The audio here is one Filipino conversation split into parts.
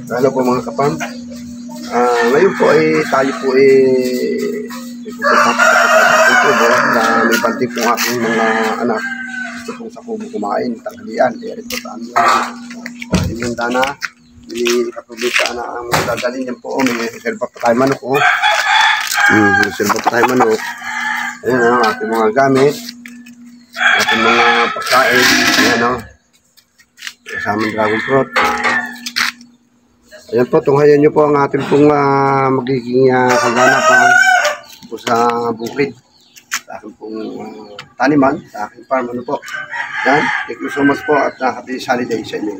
Ano po mga kapam? Ngayon po ay tayo po ay tubo na may panti po ang aking mga anak. Gusto pong sa kubo kumain, tanghalian. Kaya rin po sa amin yung dana. Ikatubisa na ang dadalhin niyan po. May reserva pa tayo manok. Reserva pa tayo manok. Ayan ang ating mga gamit. Ating mga pagkain. Ayan o. Kasamang dragon fruit. Ayan po, tunghayan nyo po ang ating pong magiging kaganapan po sa bukid. Sa aking pong taniman, sa aking farm. Ano po. Yan, thank you so much po at happy holiday sa inyo.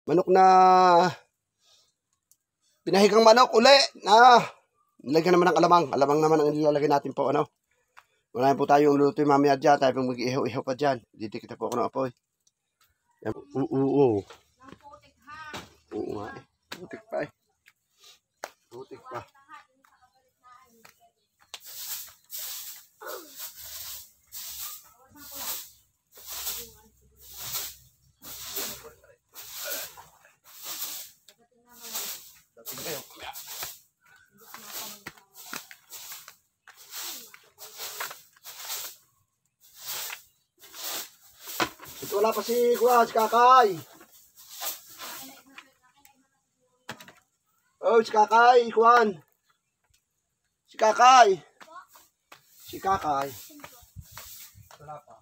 Manok na pinahigang manok uli na nilagyan naman ng alamang. Alamang naman ang nilalagay natin po. Ano? Marami po tayong luto yung mamaya dyan. Tayo pong mag-ihaw-ihaw pa dyan. Dito kita po ako ng apoy. Yan. Oo nga eh. Putik pa eh. Putik pa. Dating kayo. Ito wala pa si Kuya, si Kakay. Oh, si Kakay, Juan. Si Kakay. Si Kakay. Wala pa.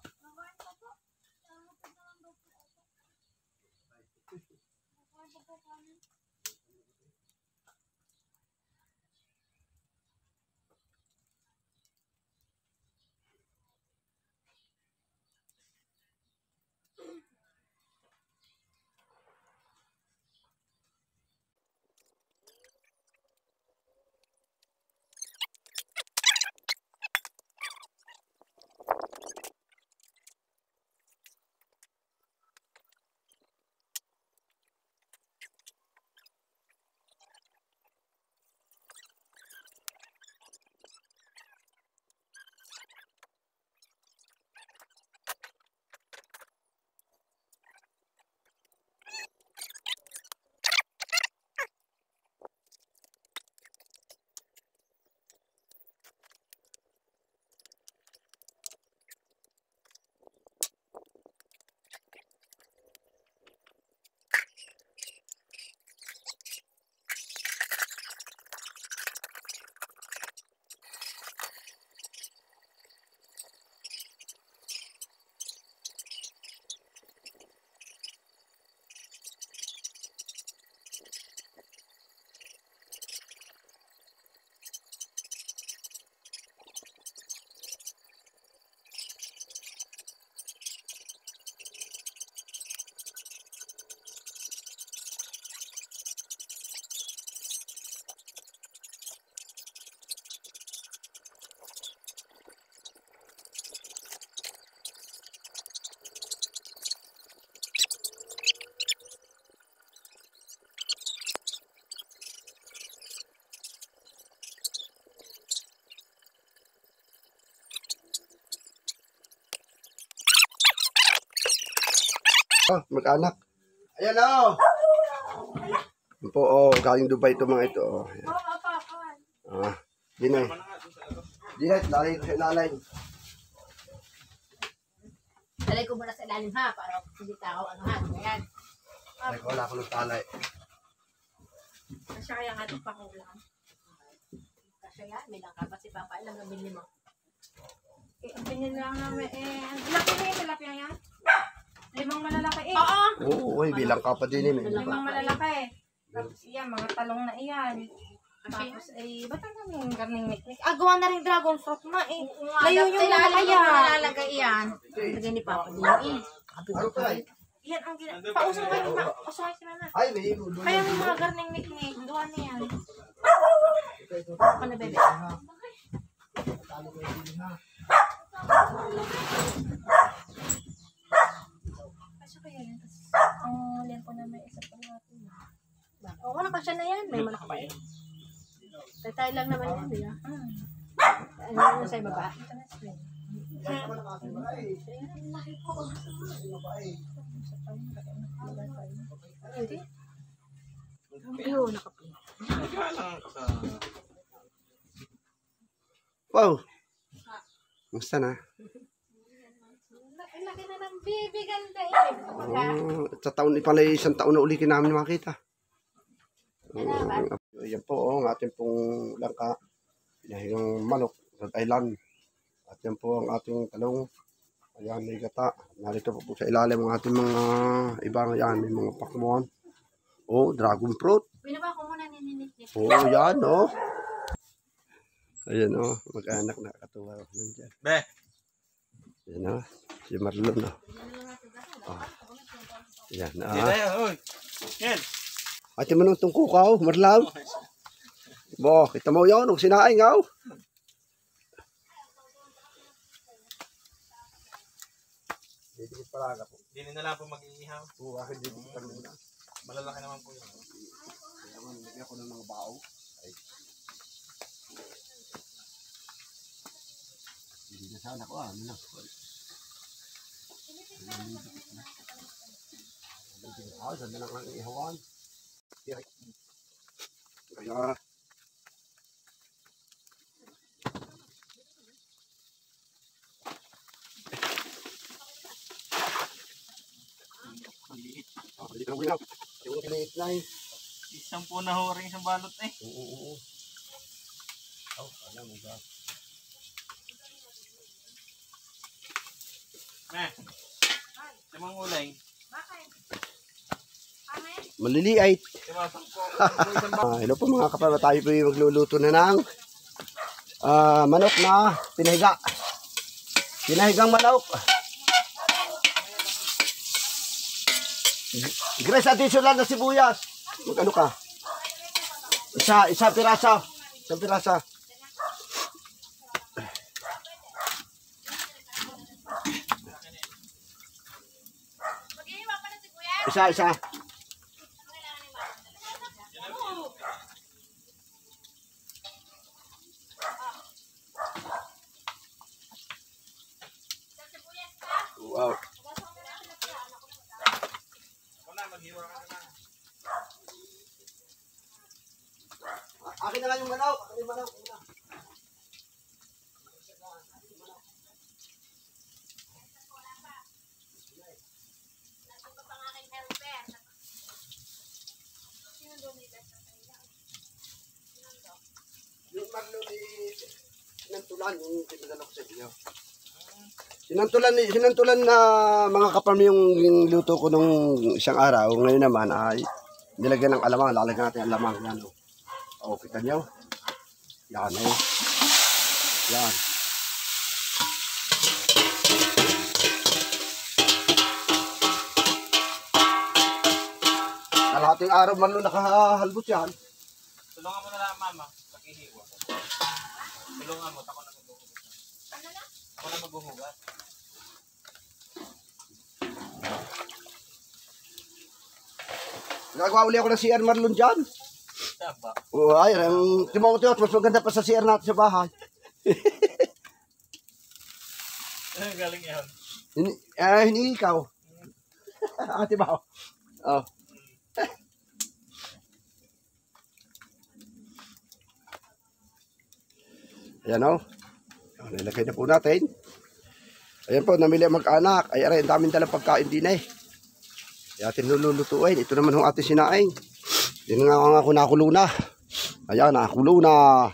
Oh, mag-anak. Ayan o. Yan po, oh, galing Dubai ito mga ito. Oh. Dinay. Dinay, lalay ko sa ilalay. Lalay ko muna sa ilalim ha, para hindi tao ano ha. Ayan. Ay, wala ko ng talay. Kasi kaya nga ito pakulang. Kasi yan, may langka pa si Papa. Ilang nabili mo? Eh, ang ganyan lang naman laki na yung tilapia yan? 5 malalaki eh. Oo. Oo, bilang ka pa din eh. 5 malalaki. Tapos iyan, mga talong na iyan. Tapos ba't ang daming garning miknik? Gawa na rin dragon fruit na eh. Layo yung Kailangan lalaya. nalalagay yan. Lagay ni Papa din eh. Ano pa eh? Iyan ang ginagawa. Pausang kayo ma. Pausang kayo sila na. Ay, may ilo. Kaya may mga garning miknik. Gawa na yan. Ano bebe? Kasi kaya yan. Ang liyan ko na may isa pa natin. Oo, nakasya na yan. May manok pa eh. Tatay lang naman yan, di ba? Ano sa baba? Ayun, nakapin. Wow! Musta na? Laki na ng baby, ganda Sa taon pala isang taon na uli namin makita. Ayan po, ang ating pong langka. Pinahingang manok sa Thailand. At yan po ang ating talong. Ayan, may gata. Narito po sa ilalim ang ating mga ibang yan. May mga pakmuan. Dragon fruit. Binaba ko muna nininit. Yan, Ayan, mag-anak na katuwa. Be! Ayan, si Marlon, Ayan, Yan! Ate mo nung tungkukaw, Marlon. Kita mo yun, huwag sinaing, Dito palaga po. Hindi na lang po mag-iihaw. Akin dito sa kanila. Malalaki naman po yun. Kaya man, nagyan ko ng mga bao. Hindi na sana ko, ano na. Saan na lang ang ihawan. Kaya, dito na ginaw. Yung kiniit na Isang po na huring isang balot eh. Oo. Alam mo ba? Limang ulay. Maliliit. Tumasang po. Hello po mga kapatid, tayo po yung magluluto na ng manok na pinahiga. Pinahigang manok. Grace additional na sibuyas. Magkano ka? Isa pirasa. Isang pirasa. Isa. Wow. Akin na lang yung manok. Yung magluli, sinantulan, yung pinadala ko sa inyo. Sinantulan na mga kapam yung luto ko nung isang araw. Ngayon naman ay nilagyan ng alamang. Lalagyan natin ang alamang. Yan, kita nyo. Yan, Yan. Kalahating araw man nung nakahalbot yan. Tulungan mo na lang mama. Paghihiwa. Tulungan mo. Ako na maghuhugas. Ako na maghuhugas. Nagawa uli ako ng CR Marlon dyan. Taba. Ay, Timoteo, mas maganda pa sa CR natin sa bahay. Galing yan. Hindi ikaw. Ate ba? Ayan nilagay na po natin. Ayan po, namili ang mag-anak. Ay, ang daming dalang pagkain din Kaya atin nululutuin. Ito naman ang ating sinaing. Yan nga ako nakulo na. Ayan, nakulo na.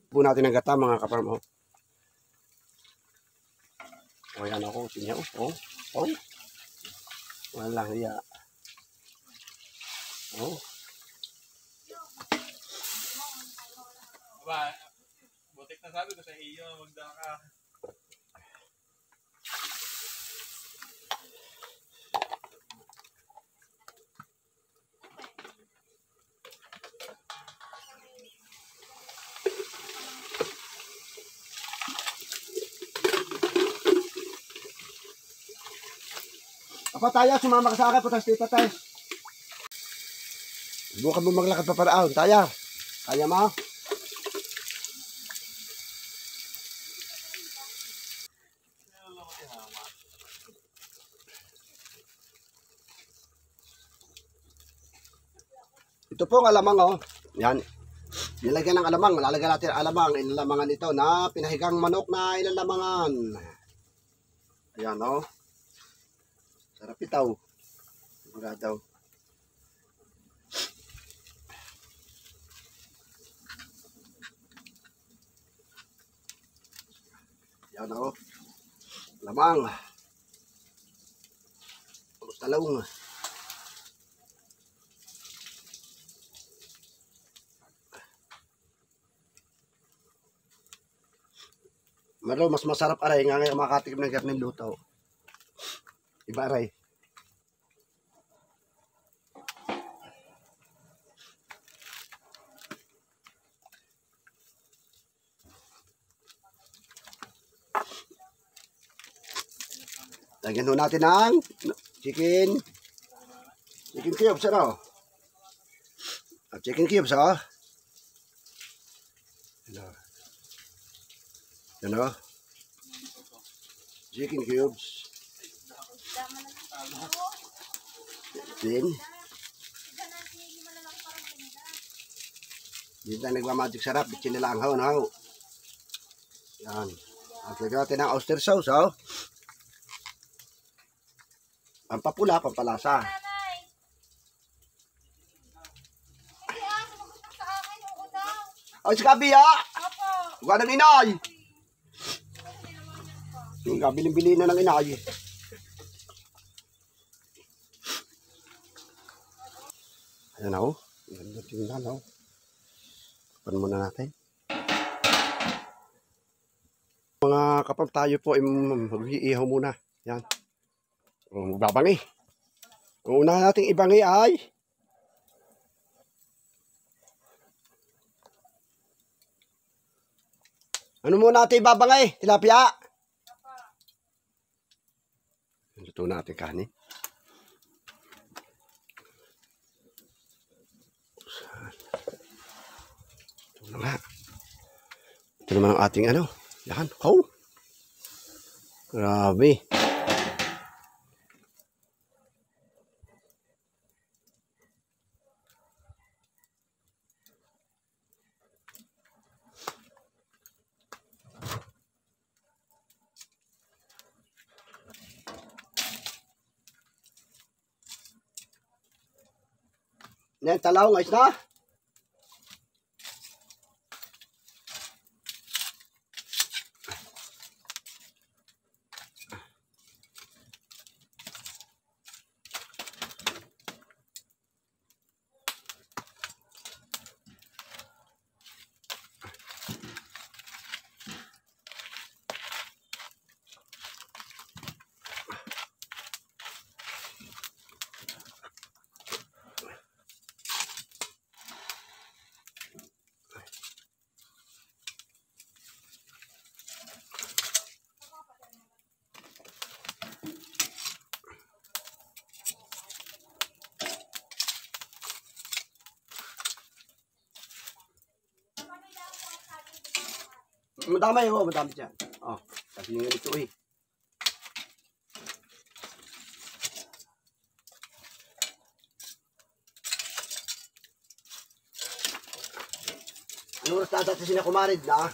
Po natin ang gata mga kaparm. Ayan ako, tingnan Walang hiya. Aba, butik na sabi ko sa iyo, magdala ka. Apa tayo, sumama ka sa akin, putas dito tayo. Bukan mo maglakad pa paraon, tayo. Kaya mo? Ito po ang alamang, oh. Yan. Nilagyan ng alamang. Lalagyan natin ang alamang. Inalamangan ito na pinahigang manok na inalamangan. Ayan, oh. Sarap itaw. Sigurado. Ayan, oh. Alamang. Talong. Maro, mas masarap aray nga ngayon makatikim ng garning luto. Iba aray. Lagyan ho natin ng chicken cubes, ano? Chicken cubes, oh. Ano? Chicken cubes. Then, dito na nagmamagic sarap. Bitsin nila ang haw. Yan. At lagyan natin ng oyster sauce, oh. Pampapula, pampalasa. Ay, si Gabi, ah! Huwag ng inay! Yung kabiling-bili na ng inay. Ayan, oh. Ganda tingnan, oh. Kapan muna natin. Mga kapag tayo po ay mag-iihaw muna. Yan. Magbabangi. Ang una nating ibangi ay ano muna natin ibabangay? Tilapia. Luto natin kanin. Ito na nga. Ito naman ang ating ano. Yan. Oh. Grabe. Yan, talaw, ayos na. Madami, oh, madami dyan. Oh, kasi yung ito eh. Ano oras na dati sinakumarid na?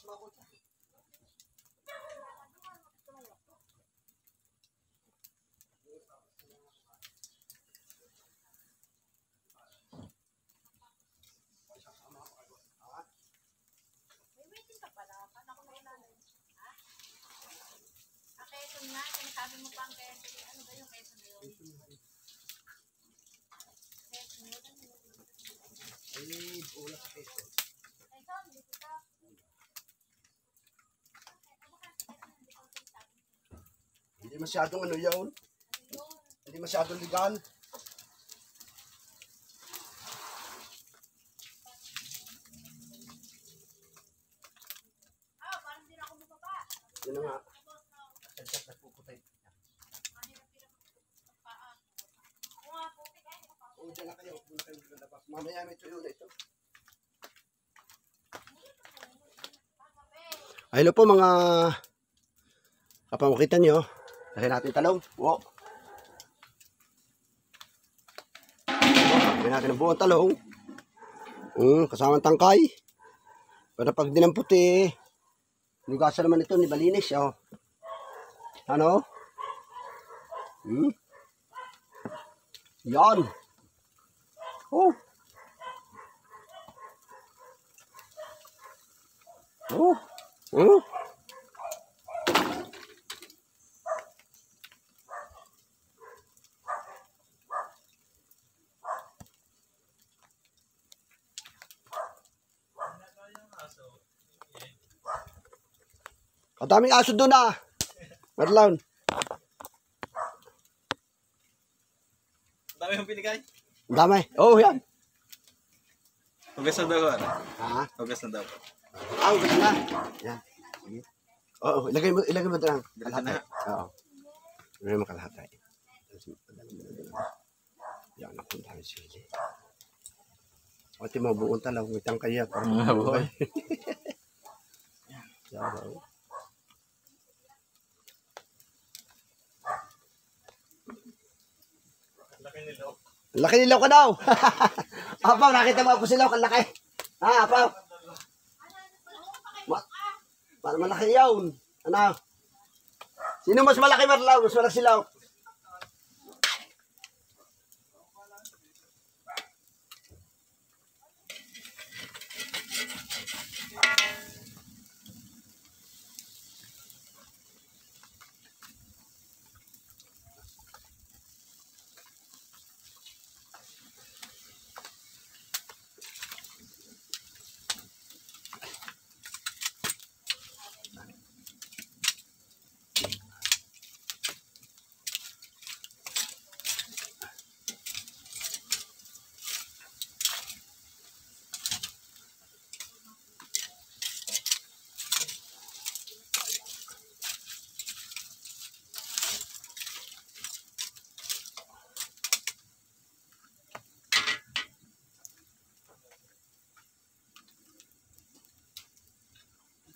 May waiting ka pala. Paano ko kailangan? Ha? Ah, Quezon nga. Sinasabi mo pa ang Quezon. Ano ba yung Quezon na yun? Quezon yun. Ay, wala sa peso. Quezon, dito ka. Hindi masyadong ano yun. Hindi masyadong legal. Ah, parang hindi na ako bumaba. Yun na nga. Sasat na puputay. Oo, dyan na kayo. Huwag na kayo lalabas. Mamaya may tuyo na ito. Hello po mga kapamakita nyo. Lagyan natin talong. Wow. Lagyan natin ang buong talong. Kasamang tangkay. Para pag dinamputi, nugasan naman ito, ni malinis. Oh. Ano? Yan. Oh. Oh. Oh. Kadaming aso doon ah. Marlon. Dami yung binigay. Dami. Oh, yan. Hugas na daw. Ha? Hugas na daw. Gusto na. Yan. Sige. Oo, ilagay mo doon. Diretso na. Oo. Ilagay mo kalahatay. Yan, ako dami sili. Pati mo buong talaw, itang kaya. Boy. Yan. Laki nilaw ka daw. Apaw, nakita mo ako silaw, kalaki. Ha, apaw. Malaki yun. Ano? Sino mas malaki, Marlaw? Mas malaki silaw.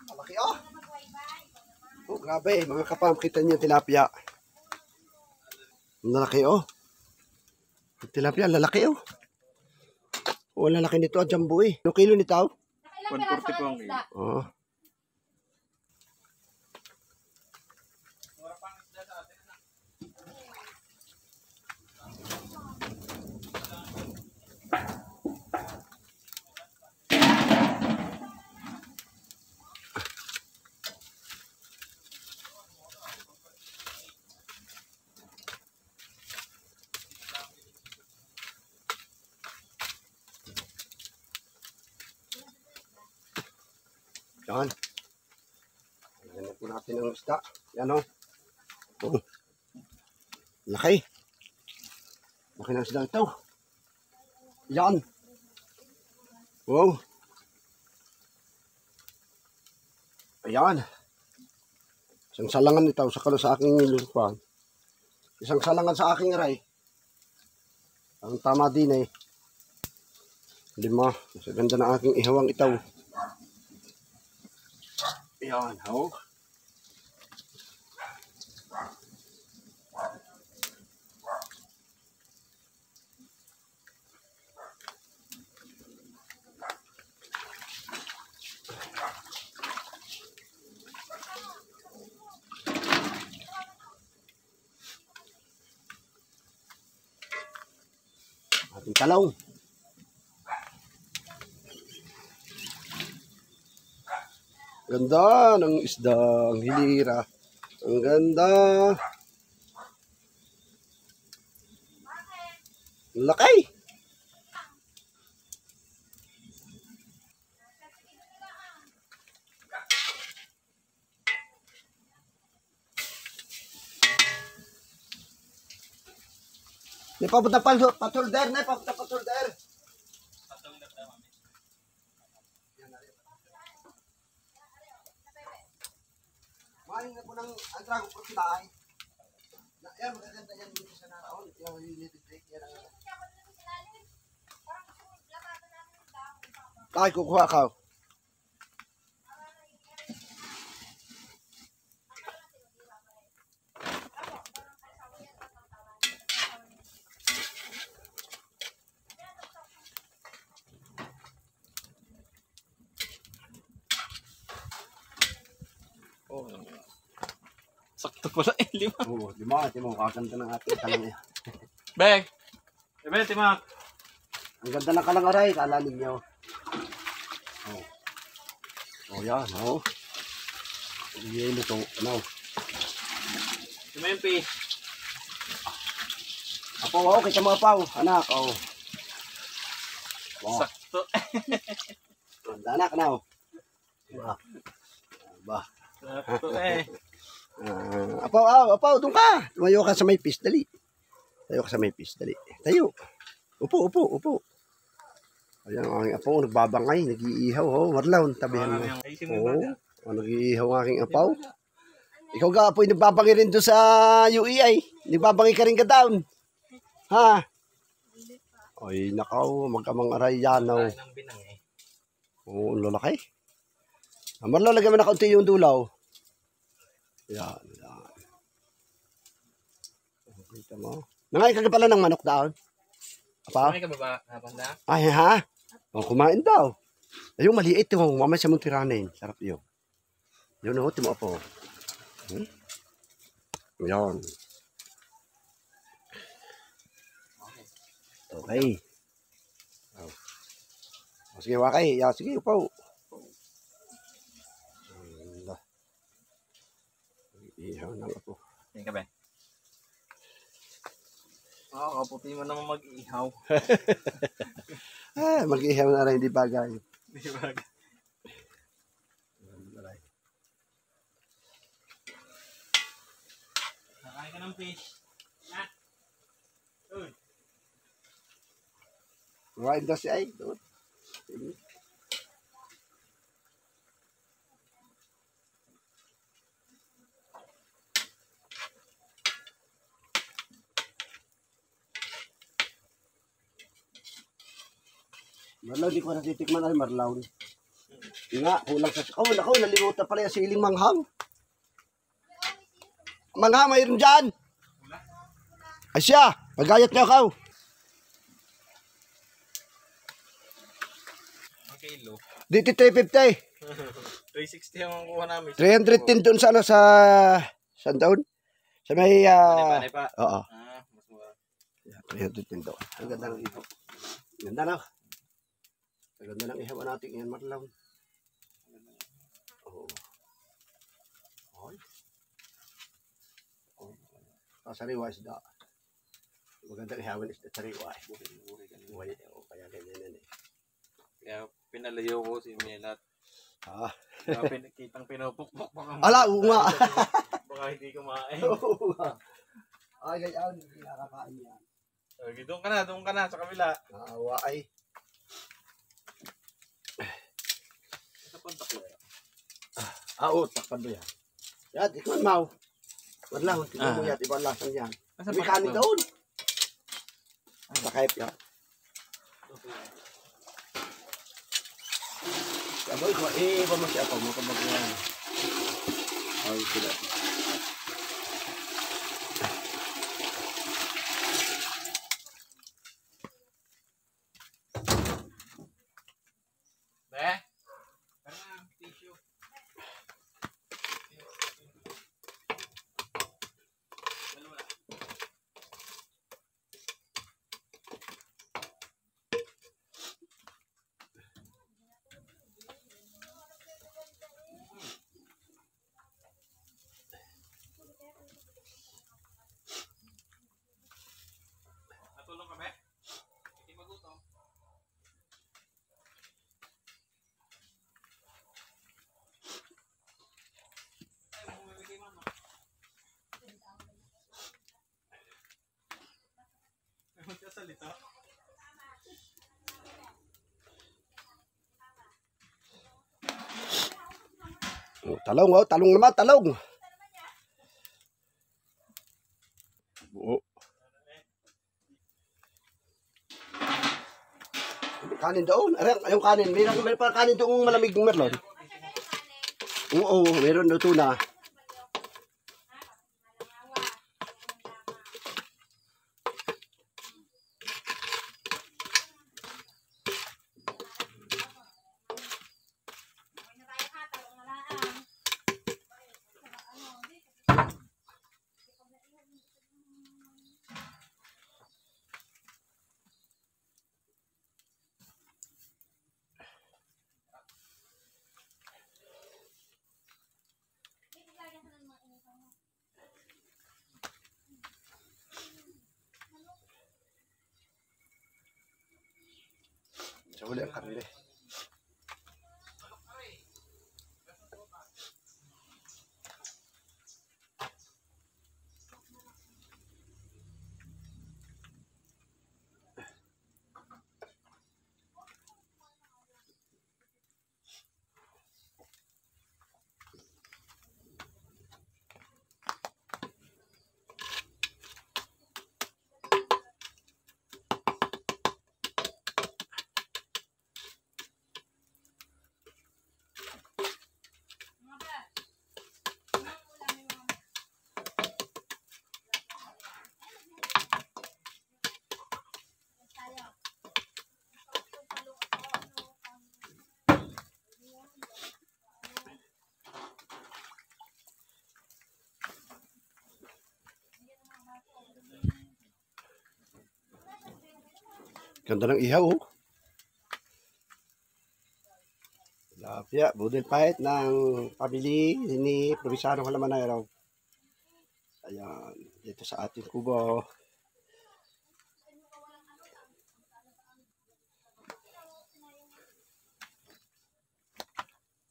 Malaki oh. Oh, grabe. Mga kapam, kita niyo tilapia. Lalaki oh. Tilapia, lalaki oh. Oh, lalaki nito, jumbo eh. Anong kilo nito? 140 po ang kilo. Oh. Yan. Ganyan po natin ang isda. Yan o. Oh. Laki. Laki ng isda ito. Yan. Wow. Ayan. Isang salangan ito sa aking lupan. Isang salangan sa aking aray. Ang tama din eh. 5. Sa ganda ng aking ihawang itaw. Yan, ho. talong. Ganda ng isda, ang hilira. Ang ganda. Ang laki. May papunta patulder, may papunta patulder. Maling na po ng ang dragon fruit sila ay. Yan, magaganda yan dito sa naraon. Yung limited break yan ang... Ay, kukuha ka. Oh. Sakto pala eh, 5. Oo, 5. Timo, kakanta ng ating talong yan. Beg! Beg, Timak! Ang ganda ng kalangaray, kala ninyo. Oh. Oh, yan, oh. Yelo to, ano. Timo yung fish. Apo, oh, kita mo apaw, anak, oh. Wow. Sakto. Ganda anak, ano. Ba. Ba. Sakto eh. Apaw, doon ka. Tumayo ka sa may fish, dali. Tayo ka sa may fish, dali. Tayo. Upo. Ayan ang aking apaw, nagbabangay, nag-iihaw, oh. Marlaw, tabihan mo. Oo, nag-iihaw ang aking apaw. Ikaw ka, apoy, nagbabangi rin doon sa UEI. Nagbabangi ka rin ka down. Ha? Ay, nakaw, magkamang aray yan, oh. Oo, lalaki. Marlaw, lagyan mo na kaunti yung dulaw. Yan. Kita mo. Nangain ka pala ng manok daon? Apa? Kumain ka ba ba? Habanda? Ay, ha? O, kumain daw. Ayun, maliit yung mamay sa mong tiranin. Sarap yun. Yun, oh, timo po. Yan. Okay. O, sige, wakay. Ya, sige, upaw. Ihaw na nga po. Tingin ka ba? Oo, kaputi mo naman mag-ihaw. Mag-ihaw na rin, hindi bagay. Di ba? Nakain ka ng fish. Ha? Uy. Kumain daw si Ay. Doon. Marlaw, di ko natitikman ay marlaw. Nga, kulang sa... Oh, naku, nalimutan pala yung siling manghang. Manghang, mayroon dyan. Ay siya, magayat niyo ako. Ang kilo. Dito 350. 360 ang kuha namin. 310 doon sa ano sa... Saan doon? Sa may... Panay pa. Oo. Mas mura. 310 doon. Ang ganda ng ihaw. Ganda na. Ang ganda ng ihaw natin yan, marlaw. Oo. Ay. Sariwa isda. Magandang ihawin isda sariwa. Kaya ganyan eh. Kaya pinalayo ko si Melat. Kaya kitang pinupukpok. Ala, oo nga. Baka hindi kumain. Oo nga. Ay, ganyan. Hindi nakakain yan. Okay, doon ka na sa kabila. Naawa ay. Sa kontak mo. Oo, takpan mo yan. Yan, tikman mo. Marlaw, tikman mo yan. Ibang lasan yan. May kanin doon. Sakayip yan. Saboy ko, iba mo siya ako. Makamag yan. Ay, sila. Parang tissue. Oh, talong, oh. Talong naman, talong. Oh. Kanin doon. Yung kanin. Meron pa kanin doong malamig ng merlon. Oo, meron doon tuna. Sa huli ang karne. Ganda ng ihaw, oh. Lapya, budol pahit ng pabili ni Provinciano Halamanayaraw. Ayan, dito sa ating kubo.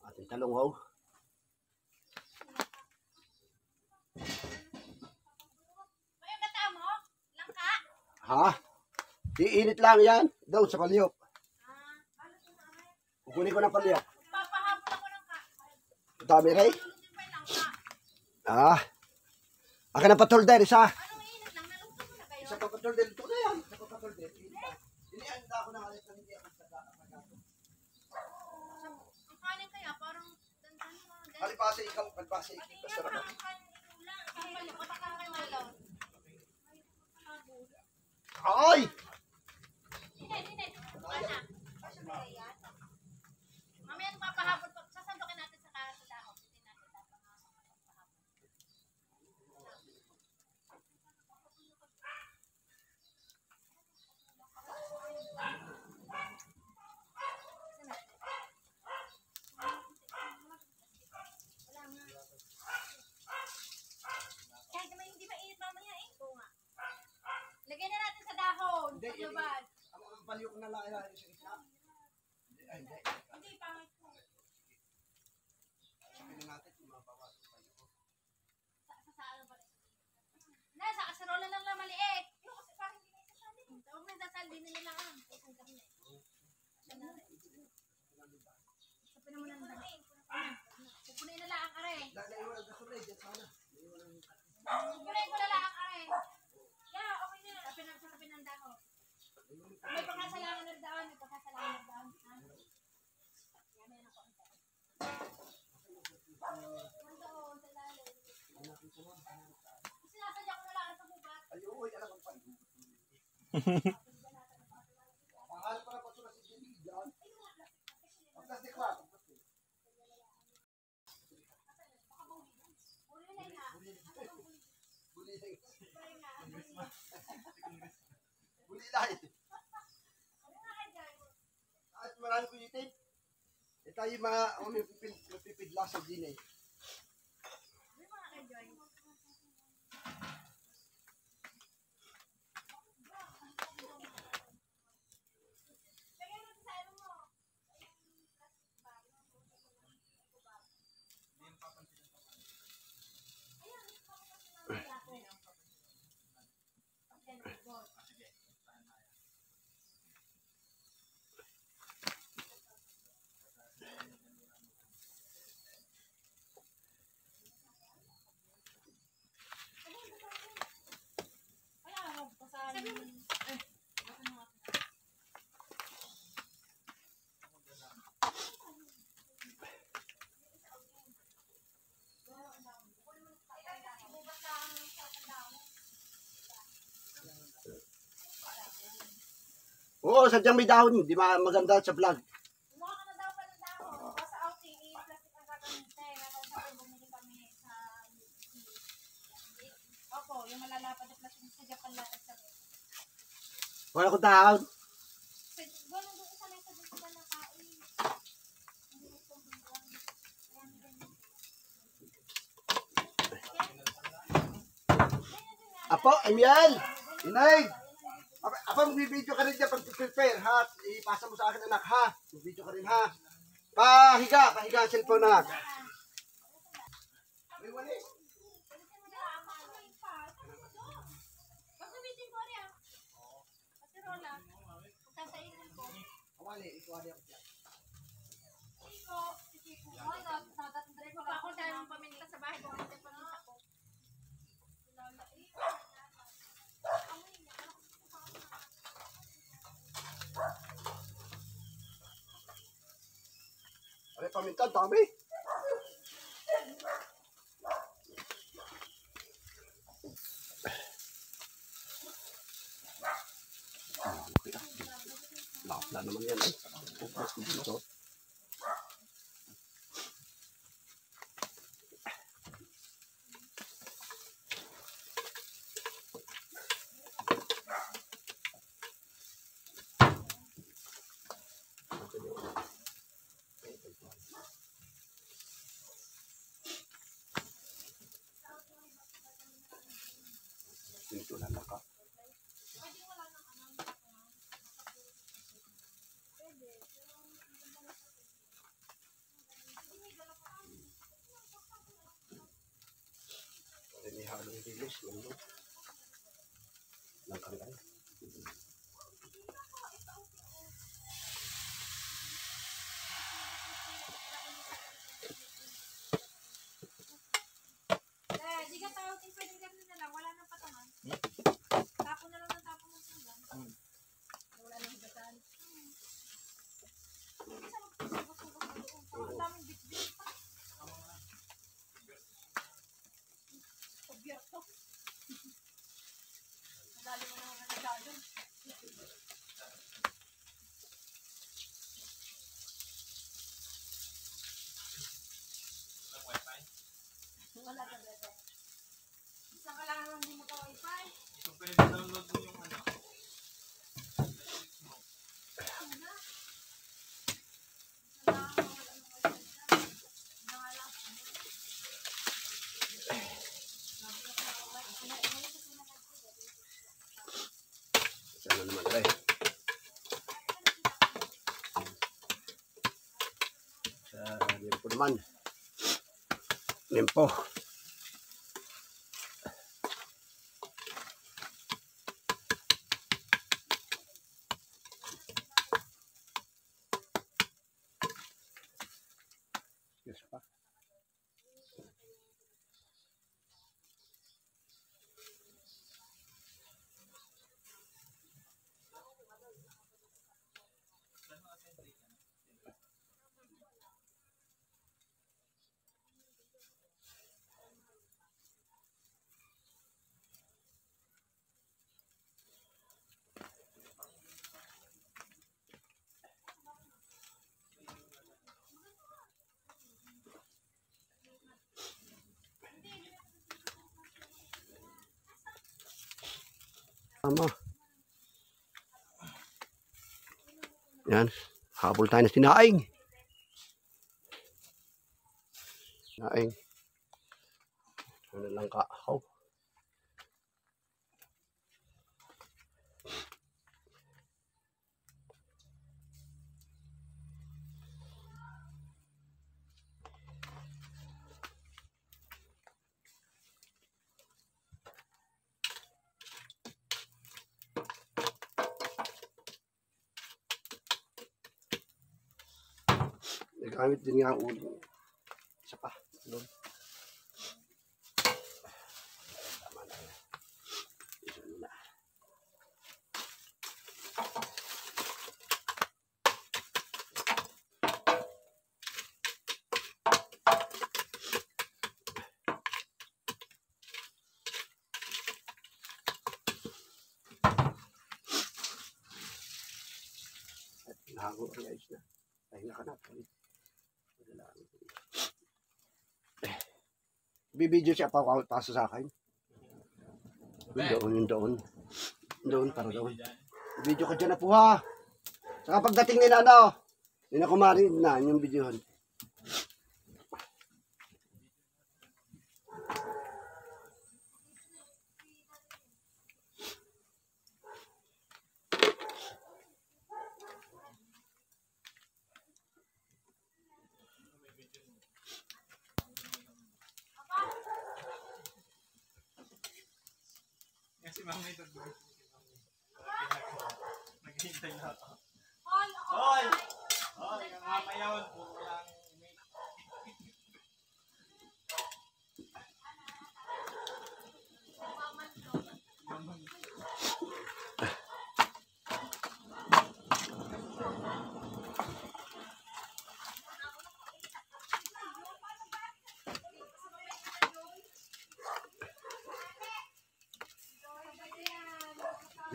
Ating talong, oh. Ha? Iinit lang yan. Doon sa palyok. Kukunin ko ng palyok. Papahapon ako ng ka. Dami rin. Lulutin pa yung langka. Ah. Akin ang patolder, isa. Anong init lang? Nalungkot mo na kayo? Isa pa patolder. Ito na yan. Isa pa patolder. Inianda ako na alit na hindi ako sa Ang kanin kaya parang dandan mo. Kalipasa ikaw. Kalipasa ikaw. Masarap. Ang kanin ulang. Kapag kayo malaw. Ay! Hindi. Ana. Mamaya papahapon pag sasandukin natin sa dahon. Hindi natin papahapon. Kahit naman hindi mainit mamaya eh. Oo nga. Lagyan na natin sa dahon. Hindi, Sa lubad. Ang palyok na lang sa isla. Hindi. Hindi, pangit po. Sabihin natin kung mabawas ang palyok. Sa ano ba? Sa kaserola lang na maliit. Yung kasi parang hindi na isasali. Tawag na dasal, di nila lang. Isang kami. Sabi naman ang dami. Pupunin na lang ang are. Naiwan ang gasolay dyan sana. Pupunin ko na lang ang are. Yeah, okay na. Sabi ng dahon. May pagkasalangan ng daan. May pagkasalangan ng daan. Yan na ako. Nandoon sa lalim. Sinasadya ko na lang sa bubat. Ayun, alam ang palyok. Mahal para pa sila si Jenny dyan. Ang plastic ba? Ulilay na. Bulilay. At marami ko itin. E tayo mapipidla sa din eh. May mga ka-joy. Lagyan mo sa ano mo. Oo, sadyang may dahon. Di maganda sa vlog. Kumuha ka na daw pa ng dahon. Basta outing, i-plastic ang gagamitin. Meron sa bumili kami sa Opo, yung malalapad na plastic sa Japan latag sa Wala ko dahon. Ganun doon isa lang sa dito ka nakain. Apo, Emiel! Inay! Apa, magbibideo ka rin dyan pag-prepare, ha? Ipasa mo sa akin, anak, ha? Magbideo ka rin, ha? Pahiga ang cellphone, anak. May wali. Pagkabitin ko rin ah. Kasi Rola, sasainin ko. Wali, wali ako dyan. Iko, Kiko, natatandari ko pa ako dahil nung paminta sa bahay ko ang paminta ko. Ay, paminta, dami. Lapla naman yan, ay. Dito. Dito na naka. Ini halong dilis, ano? Langkang. Di ka tawag din pwede ganun na lang. Wala nang patangan. Tapon na lang ng tapon ng sanggan. Wala nang higatan. Isa magpapagpapagpapag doon. Ang daming bit-bit pa. Pabyerto. Madali mo naman ang nagdadon. Wala ka bebe. Isa ka lang naman hindi maka-wifi. Kung pwede download mo yung ano. Sana naman, ay. Sa limpo naman. Limpo. Yes, pa. Tama. Yan. Habol tayo na sinaing. Sinaing. Ano lang ka. Oh. Nagamit din nga ang ulo. Isa pa. Doon. Tama na yan. Isa muna. Bago ang ayos na. Ay, nakanap. Bibidyo siya pa paso sa akin. Yung doon. Doon, para doon. Video ka dyan na po ha. Saka pagdating nila nila kumari na yung videohan. Kasi mama ito. Naghihintay na ako. Hoy, ako. Hoy! Hoy, ang mama yun. Puro lang.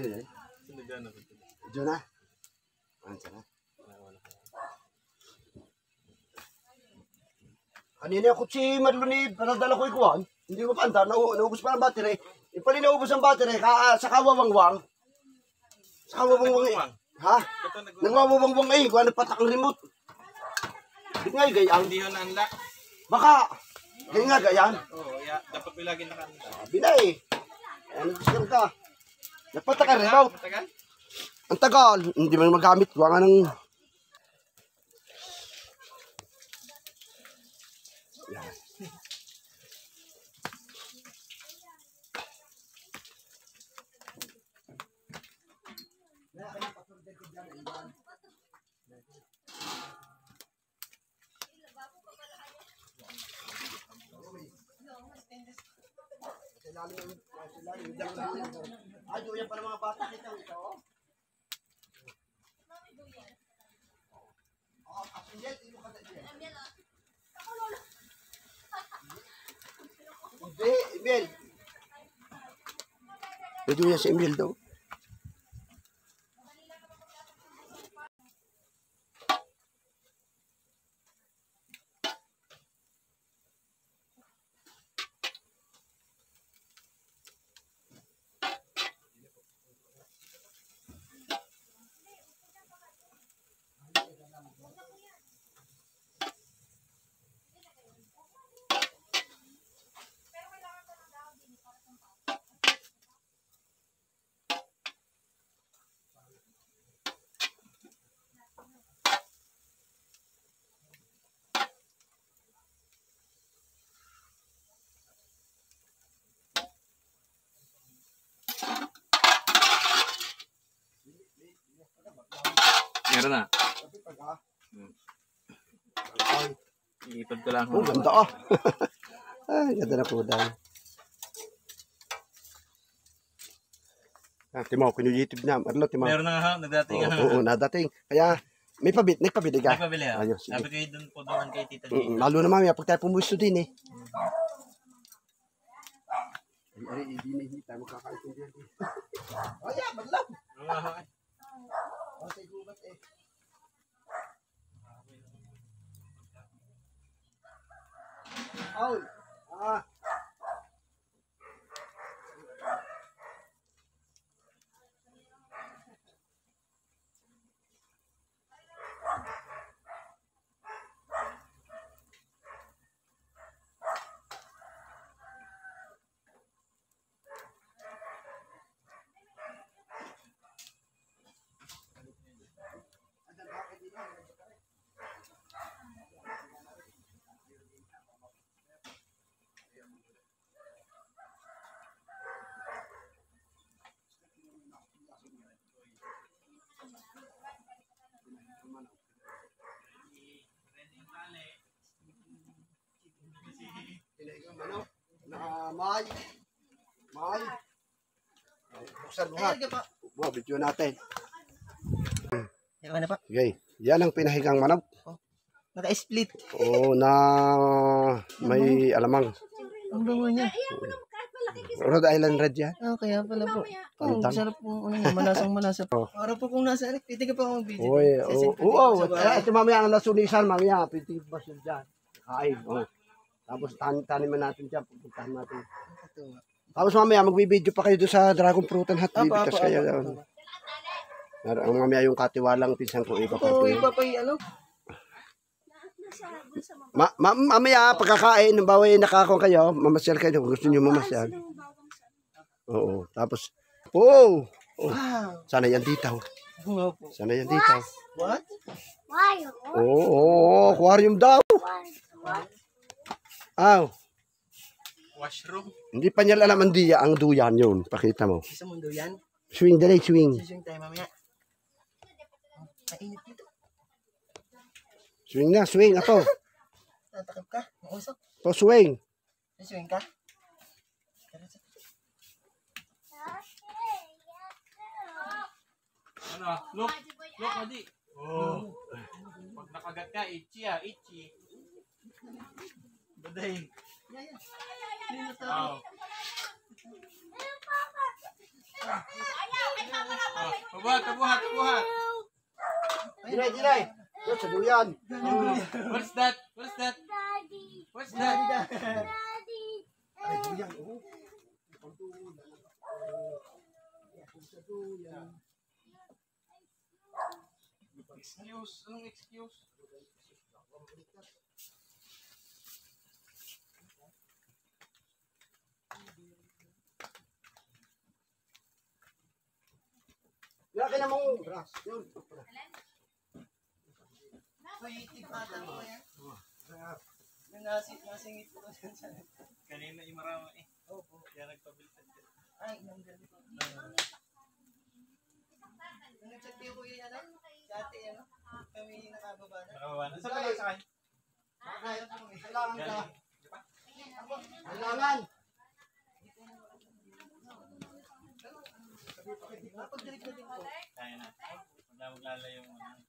Sinadyan na ba ito? Diyo na. Ansa na. Kanina ako si Marlon pinadala ko ikuan. Hindi ko pa andar, naubos pa ang battery. Ipali naubos ang battery, sa kawawangwang. Sa kawawangwang ha? Nangwawawangwang eh, kung ano patak ang remote. Hindi nga gayaan. Hindi yun na-unlock. Baka, hindi nga gayaan. Oo, dapat may lagi naka-unlock. Sabi na eh. Ano discount ka? Napatak ang remote. Matagal? Ang tagal, hindi mo magamit. Gawa nga ng... Yan. Ay, doon yan para mga bata. Kita ito. Hindi, Emil. Pwede yan si Emil daw. Meron na. Ay, Iipad ko lang. oh, ganda ah. Ay, ganda na po dahil. Timaw, kinu-YouTube na. Arlo, timaw. Meron na nga, nagdating nga. Oo, nadating. Kaya, may nagpabili ka. Nagpabili ha. Ayun, sige. Sabi ko doon po doon kay Tita Lee. Lalo na mamaya, pag tayo pumusto din eh. Ay, hindi tayo makakaintindihan. Oh, yeah, maglaw. Oh, say gubat eh. Oh, May. Buksan mo ha. Buha, video natin. Ano pa? Okay, yan ang pinahigang manok. Naka-split. Oo, na may alamang. Ang bango niya. Rhode Island Red yan. Kaya pala po. Oo, Ang dami. sarap po. Ano yun, malasang malasa Oh. po. Para po kung nasa anak, pwede ka pa akong video. Uy, oo. Ito mamaya ang lasunisan, mamaya. Pwede ba siya dyan? Kain, oh. Tapos taniman natin dyan, pupuntahan natin. Tapos mamaya, magbibideo pa kayo doon sa Dragon Fruit and Hot. Bibitas kayo doon. Ang mamaya yung katiwalang pinsan ko, iba pa po yun. Ano? Mamaya, pagkakain, bawa yung nakakong kayo, mamasyal kayo kung gusto nyo mamasyal. Oo, tapos, oh, sana yan dito. Sana yan dito. What? Oo, aquarium daw. Aw, Washroom. hindi pa niya alam ang duyan yun. Pakita mo. Sa mundo yan? Swing, dali, swing. Siswing tayo mamaya. Mainit dito. Swing na, swing. Ato. Tatakip ka? Mausap? To swing. Siswing ka? Ano? Look, Adi. Oh. Pag nakagat ka, itchy itchy. Baday. Oh. Pabuhat. Dinay. Yo, sa duyan. What's that? What's that? Ay, duyan. Oh. Excuse. Anong excuse? Laki na mong brass. Yun. Yung nasingit ko dyan sa... Kanina yung marami eh. Opo. Kaya nagpabilitan ka. Ay, nang ganito. Nung nag-chat ko yung kuya yan, dati ano, kami nakababa na. Nakababa na. Saan ka lang sakay? Kailangan ka. Kailangan. Napagdilig na din po. Kaya na. Maglalayo yung ano.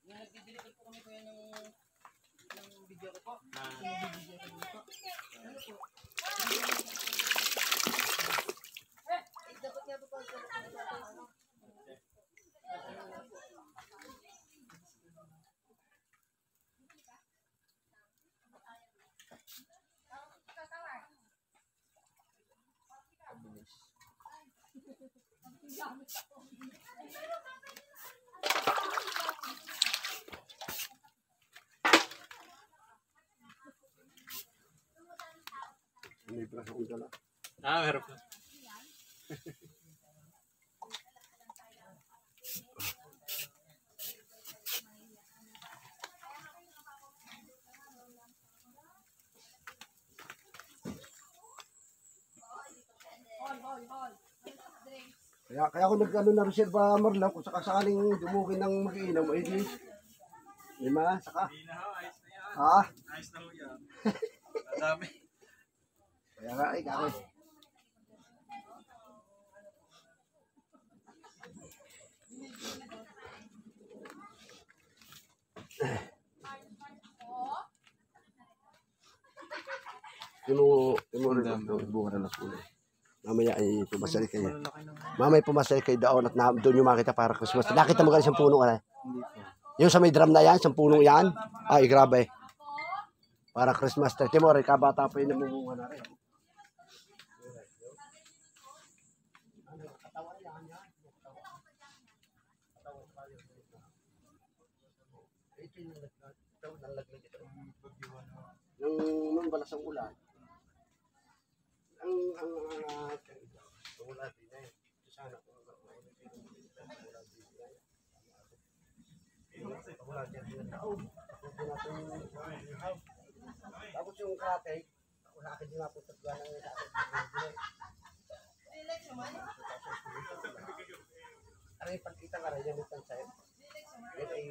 Yung nagdidilig po kami kuya ng video ko po. Ah. Ano po? Dapat nga po pa ano? May brass akong dala. Meron pa. Kaya ako nag-ano na reserva Marlaw kung sakaling dumugin ng mag-iinom, eh di. Lima, saka. Hindi na ho. Ayos na yan. Ha? Ayos na ho yan. Madami. Kaya nga, kako. Timo rin ito, buka na las ulo. Mamaya ay pumasali kayo. Mamaya pumasali kayo daon at doon yung makita para Christmas. Nakita mo ka isang puno ka. Yung sa may drum na yan, isang puno yan. Ay, grabe. Para Christmas. Timo rin, kabata pa yung namumunga na rin. Nung balas ang ulan, ang ulan din eh. Sana kung ulan din na taon. Tapos yung krate, ako sa akin din napunta sa ng ano yung pagkita ka rin, yung pansayo. Yan ay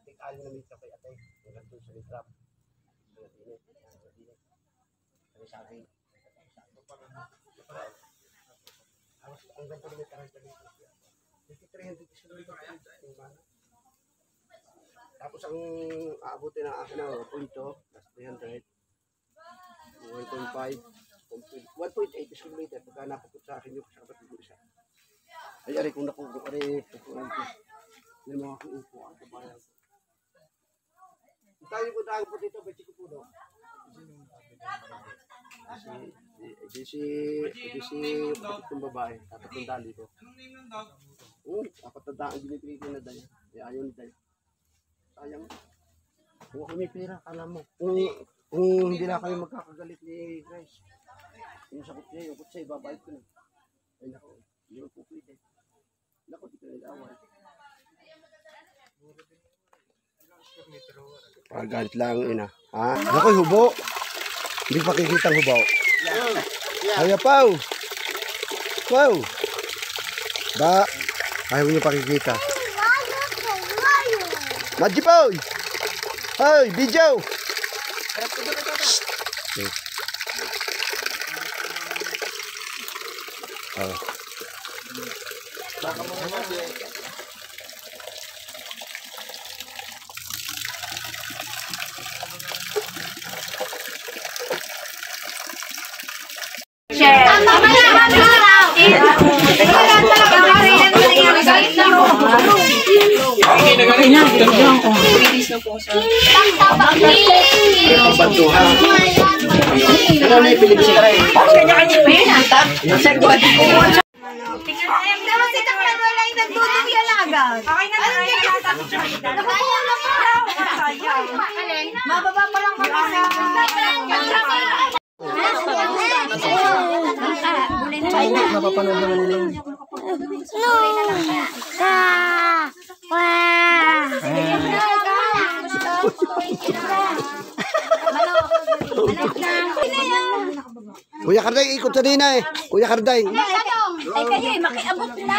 tig-alin na mita kay atay. Hanggang doon sa litrap. Sa akin. Ang ganda rin yung taranta dito. 300 is rin ito. Tapos ang aabutin ng akin na punto, plus 300. 1.5. 1.8 square meter. Pagka napapot sa akin yung sa kapatid mo isa. Ay, ari, kung nakuha ko rin, pupunan ko. Hindi mo ako upo ang kabayan ko. Tayo po tayo po dito, ba't ko po daw? Di si kapatid kong babae, dapat yung dali ko. Anong name ng dog? Oo, dapat na daan, binibigay ko na dahil. Ayaw na dahil. Sayang. Kung ako may pera, kala mo. Kung hindi na kayo magkakagalit ni Grace. Yung sa kutsi, yung kutsi, babalik ko na. Ay nako, hindi mo po pwede. Nako, di ka nag-awal. Pagalit lang ina. Ha? Nako, hubo. Hindi pa kikita ang hubaw. Ay, Pau. Pau. Ba, ayaw niyo pakikita. Madji Pau. Hoy, video. Oh. Bantuhan. Ano na yung Philippines ka rin? Kanya-kanya pa yun, ata. Sa guwan. Tingnan naman si Taklan, wala yung nagdudong yalagan. Okay na lang. Nakaya lang pa. Mababa pa lang kami sa... Napapanood naman nila yun. Kuya Karday, ikot sa dina eh. Kuya Karday. Ay kayo, makiabot na.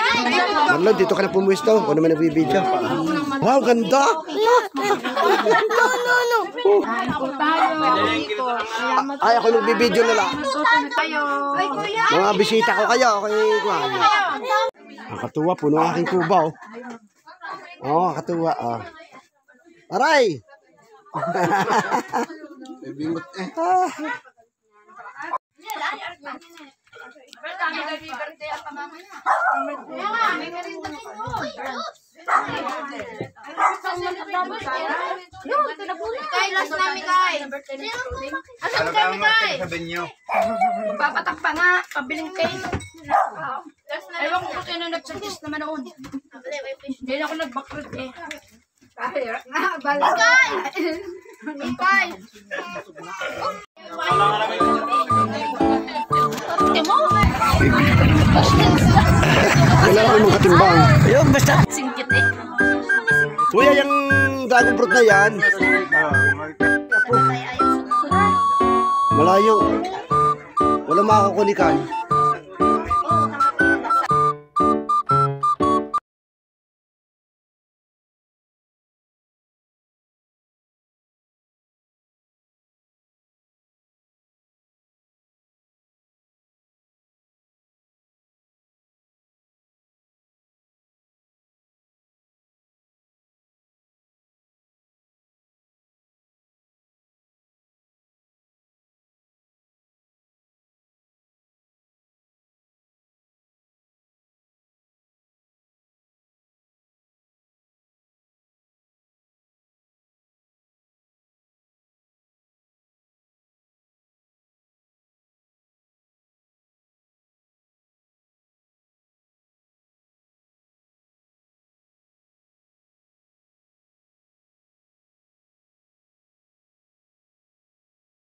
Marlon, dito ka na pumuwisto. Kung naman nagbibidyo. Wow, ganda! Ay, ako nagbibidyo na lang. Mga bisita ko kayo. Okay, kuhan. Nakatuwa, puno ang aking kuba. Oo, nakatuwa. Aray! May bingot eh. Kay, last namin kay. Asan kami kay? Papatak pa nga, pabiling cake. Ewan ko kung sino nag-suggest naman noon. Hindi na ako nag-backroot eh. Ikay! Wala ako mong katimbang. Ayun, basta. Singkit eh. Kuya, yung dragon fruit na yan. Malayo. Wala makakakulikan.